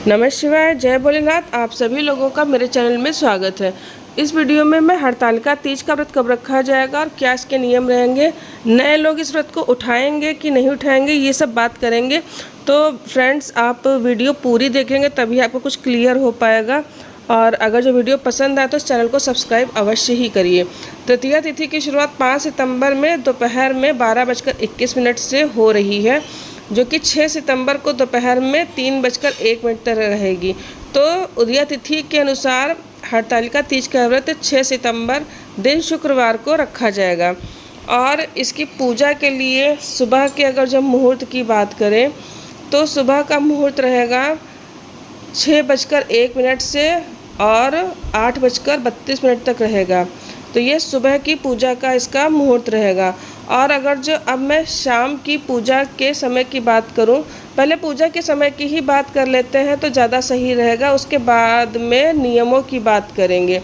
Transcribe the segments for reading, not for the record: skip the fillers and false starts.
नमः शिवाय, जय भोलेनाथ। आप सभी लोगों का मेरे चैनल में स्वागत है। इस वीडियो में मैं हरतालिका तीज का व्रत कब रखा जाएगा और क्या इसके नियम रहेंगे, नए लोग इस व्रत को उठाएंगे कि नहीं उठाएंगे, ये सब बात करेंगे। तो फ्रेंड्स, आप वीडियो पूरी देखेंगे तभी आपको कुछ क्लियर हो पाएगा। और अगर जो वीडियो पसंद आए तो इस चैनल को सब्सक्राइब अवश्य ही करिए। तृतीया तिथि की शुरुआत 5 सितंबर में दोपहर में 12:21 से हो रही है, जो कि 6 सितंबर को दोपहर में 3:01 तक रहेगी। तो उदया तिथि के अनुसार हरतालिका तीज का व्रत 6 सितंबर दिन शुक्रवार को रखा जाएगा। और इसकी पूजा के लिए सुबह के अगर जब मुहूर्त की बात करें तो सुबह का मुहूर्त रहेगा 6:01 से और 8:32 तक रहेगा। तो ये सुबह की पूजा का इसका मुहूर्त रहेगा। और अगर जो अब मैं शाम की पूजा के समय की बात करूं, पहले पूजा के समय की ही बात कर लेते हैं तो ज़्यादा सही रहेगा, उसके बाद में नियमों की बात करेंगे।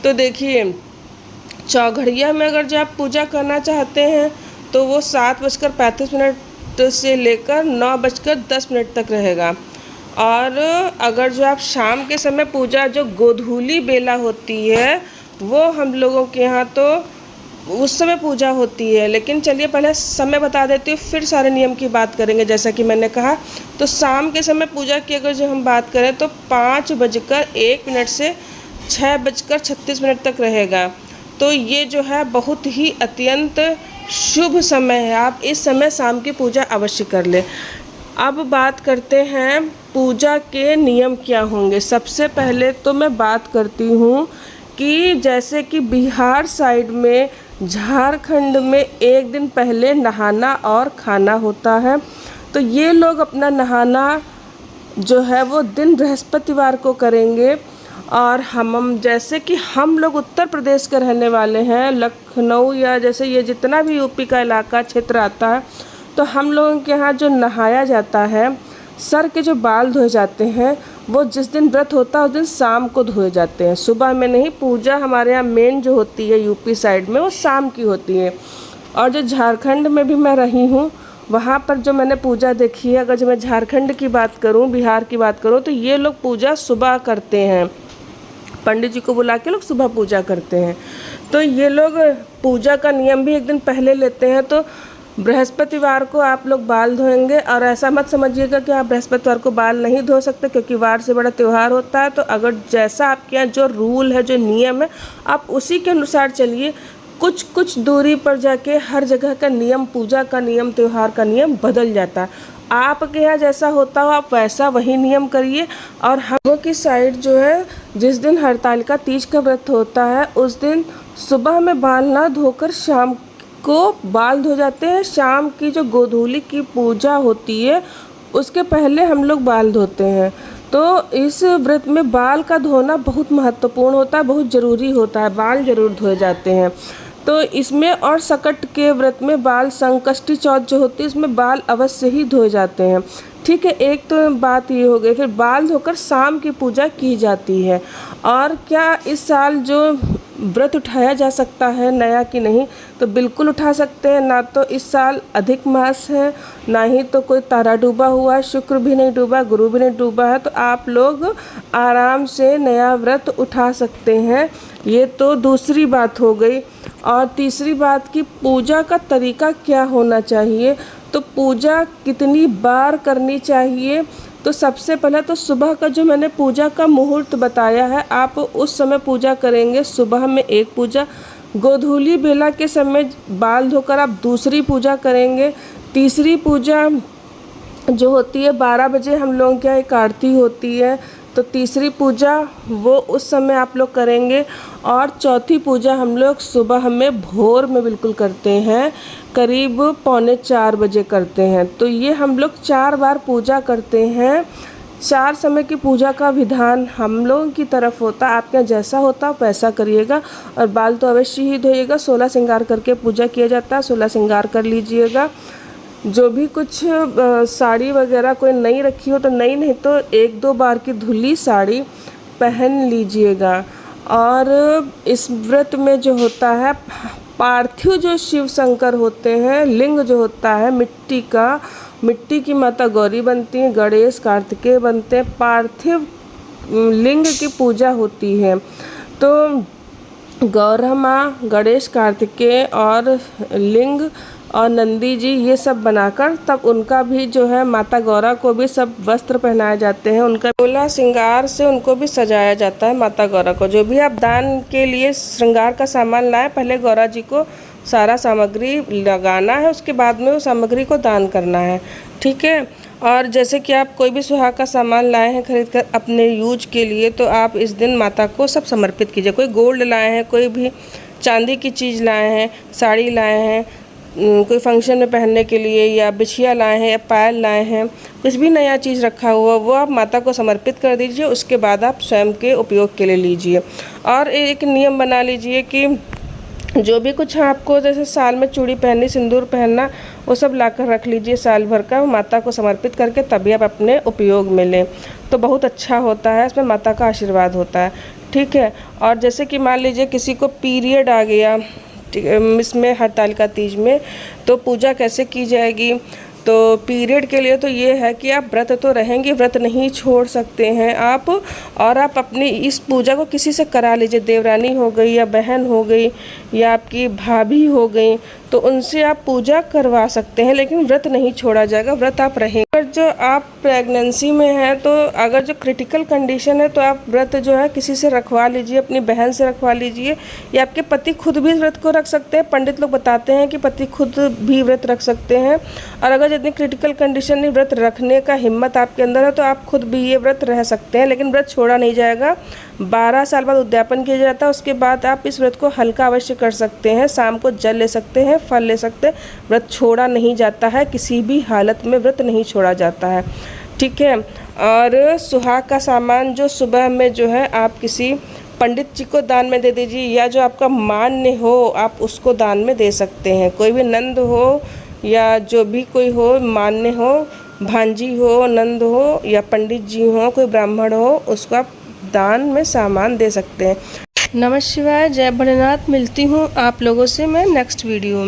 तो देखिए, चौघड़िया में अगर जो आप पूजा करना चाहते हैं तो वो 7:35 से लेकर 9:10 तक रहेगा। और अगर जो आप शाम के समय पूजा, जो गोधूली बेला होती है, वो हम लोगों के यहाँ तो उस समय पूजा होती है। लेकिन चलिए पहले समय बता देती हूँ, फिर सारे नियम की बात करेंगे। जैसा कि मैंने कहा, तो शाम के समय पूजा की अगर जो हम बात करें तो 5:01 से 6:36 तक रहेगा। तो ये जो है बहुत ही अत्यंत शुभ समय है, आप इस समय शाम की पूजा अवश्य कर लें। अब बात करते हैं पूजा के नियम क्या होंगे। सबसे पहले तो मैं बात करती हूँ कि जैसे कि बिहार साइड में, झारखंड में एक दिन पहले नहाना और खाना होता है। तो ये लोग अपना नहाना जो है वो दिन बृहस्पतिवार को करेंगे। और हम जैसे कि हम लोग उत्तर प्रदेश के रहने वाले हैं, लखनऊ या जैसे ये जितना भी यूपी का इलाका क्षेत्र आता है, तो हम लोगों के यहाँ जो नहाया जाता है, सर के जो बाल धोए जाते हैं वो जिस दिन व्रत होता है उस दिन शाम को धोए जाते हैं, सुबह में नहीं। पूजा हमारे यहाँ मेन जो होती है यूपी साइड में वो शाम की होती है। और जो झारखंड में भी मैं रही हूँ, वहाँ पर जो मैंने पूजा देखी है, अगर जो मैं झारखंड की बात करूँ, बिहार की बात करूँ, तो ये लोग पूजा सुबह करते हैं, पंडित जी को बुला के लोग सुबह पूजा करते हैं। तो ये लोग पूजा का नियम भी एक दिन पहले लेते हैं। तो बृहस्पतिवार को आप लोग बाल धोएंगे। और ऐसा मत समझिएगा कि आप बृहस्पतिवार को बाल नहीं धो सकते, क्योंकि वार से बड़ा त्यौहार होता है। तो अगर जैसा आपके यहाँ जो रूल है, जो नियम है, आप उसी के अनुसार चलिए। कुछ कुछ दूरी पर जाके हर जगह का नियम, पूजा का नियम, त्यौहार का नियम बदल जाता है। आपके यहाँ जैसा होता हो आप वैसा वही नियम करिए। और हम लोगों की साइड जो है, जिस दिन हरतालिका तीज का व्रत होता है उस दिन सुबह में बाल ना धोकर शाम को बाल धो जाते हैं। शाम की जो गोधूली की पूजा होती है उसके पहले हम लोग बाल धोते हैं। तो इस व्रत में बाल का धोना बहुत महत्वपूर्ण होता है, बहुत ज़रूरी होता है, बाल ज़रूर धोए जाते हैं। तो इसमें और सकट के व्रत में बाल, संकष्टी चौथ जो होती है इसमें बाल अवश्य ही धोए जाते हैं। ठीक है, एक तो बात ये हो गई। फिर बाल धोकर शाम की पूजा की जाती है। और क्या इस साल जो व्रत उठाया जा सकता है नया कि नहीं, तो बिल्कुल उठा सकते हैं। ना तो इस साल अधिक मास है, ना ही तो कोई तारा डूबा हुआ है, शुक्र भी नहीं डूबा, गुरु भी नहीं डूबा है। तो आप लोग आराम से नया व्रत उठा सकते हैं। ये तो दूसरी बात हो गई। और तीसरी बात कि पूजा का तरीका क्या होना चाहिए, तो पूजा कितनी बार करनी चाहिए। तो सबसे पहले तो सुबह का जो मैंने पूजा का मुहूर्त बताया है, आप उस समय पूजा करेंगे। सुबह में एक पूजा, गोधूली बेला के समय बाल धोकर आप दूसरी पूजा करेंगे। तीसरी पूजा जो होती है 12 बजे हम लोगों के यहाँ एक आरती होती है, तो तीसरी पूजा वो उस समय आप लोग करेंगे। और चौथी पूजा हम लोग सुबह में भोर में बिल्कुल करते हैं, करीब 3:45 बजे करते हैं। तो ये हम लोग 4 बार पूजा करते हैं। 4 समय की पूजा का विधान हम लोगों की तरफ होता है, आपके यहाँ जैसा होता है वैसा करिएगा। और बाल तो अवश्य ही धोइएगा। 16 श्रृंगार करके पूजा किया जाता है, 16 श्रृंगार कर लीजिएगा। जो भी कुछ साड़ी वगैरह कोई नई रखी हो तो नई, नहीं तो 1-2 बार की धुली साड़ी पहन लीजिएगा। और इस व्रत में जो होता है, पार्थिव जो शिव शंकर होते हैं, लिंग जो होता है मिट्टी का, मिट्टी की माता गौरी बनती हैं, गणेश कार्तिकेय बनते हैं, पार्थिव लिंग की पूजा होती है। तो गौरा माँ, गणेश कार्तिकेय और लिंग और नंदी जी ये सब बनाकर तब उनका भी जो है माता गौरा को भी सब वस्त्र पहनाए जाते हैं, उनका 16 श्रृंगार से उनको भी सजाया जाता है माता गौरा को। जो भी आप दान के लिए श्रृंगार का सामान लाएं, पहले गौरा जी को सारा सामग्री लगाना है, उसके बाद में वो सामग्री को दान करना है, ठीक है। और जैसे कि आप कोई भी सुहाग का सामान लाए हैं खरीद कर अपने यूज के लिए, तो आप इस दिन माता को सब समर्पित कीजिए। कोई गोल्ड लाए हैं, कोई भी चांदी की चीज़ लाए हैं, साड़ी लाए हैं कोई फंक्शन में पहनने के लिए, या बिछिया लाए हैं या पायल लाए हैं, कुछ भी नया चीज़ रखा हुआ वो आप माता को समर्पित कर दीजिए। उसके बाद आप स्वयं के उपयोग के लिए लीजिए। और एक नियम बना लीजिए कि जो भी कुछ आपको जैसे साल में चूड़ी पहननी, सिंदूर पहनना, वो सब लाकर रख लीजिए साल भर का, माता को समर्पित करके तभी आप अपने उपयोग में लें, तो बहुत अच्छा होता है, इसमें माता का आशीर्वाद होता है, ठीक है। और जैसे कि मान लीजिए किसी को पीरियड आ गया इसमें हरतालिका तीज में, तो पूजा कैसे की जाएगी। तो पीरियड के लिए तो ये है कि आप व्रत तो रहेंगे, व्रत नहीं छोड़ सकते हैं आप, और आप अपनी इस पूजा को किसी से करा लीजिए, देवरानी हो गई या बहन हो गई या आपकी भाभी हो गई, तो उनसे आप पूजा करवा सकते हैं, लेकिन व्रत नहीं छोड़ा जाएगा, व्रत आप रहेंगे। अगर जो आप प्रेगनेंसी में हैं, तो अगर जो क्रिटिकल कंडीशन है तो आप व्रत जो है किसी से रखवा लीजिए, अपनी बहन से रखवा लीजिए, या आपके पति खुद भी व्रत को रख सकते हैं। पंडित लोग बताते हैं कि पति खुद भी व्रत रख सकते हैं। और अगर जितनी क्रिटिकल कंडीशन में व्रत रखने का हिम्मत आपके अंदर है, तो आप खुद भी ये व्रत रह सकते हैं, लेकिन व्रत छोड़ा नहीं जाएगा। 12 साल बाद उद्यापन किया जाता है, उसके बाद आप इस व्रत को हल्का अवश्य कर सकते हैं, शाम को जल ले सकते हैं, फल ले सकते हैं, व्रत छोड़ा नहीं जाता है, किसी भी हालत में व्रत नहीं छोड़ा जाता है, ठीक है। और सुहाग का सामान जो सुबह में जो है आप किसी पंडित जी को दान में दे दीजिए, या जो आपका मान्य हो आप उसको दान में दे सकते हैं। कोई भी नंद हो या जो भी कोई हो, मान्य हो, भांजी हो, नंद हो या पंडित जी हो, कोई ब्राह्मण हो, उसको आप दान में सामान दे सकते हैं। नमः शिवाय, जय भोलेनाथ। मिलती हूँ आप लोगों से मैं नेक्स्ट वीडियो में।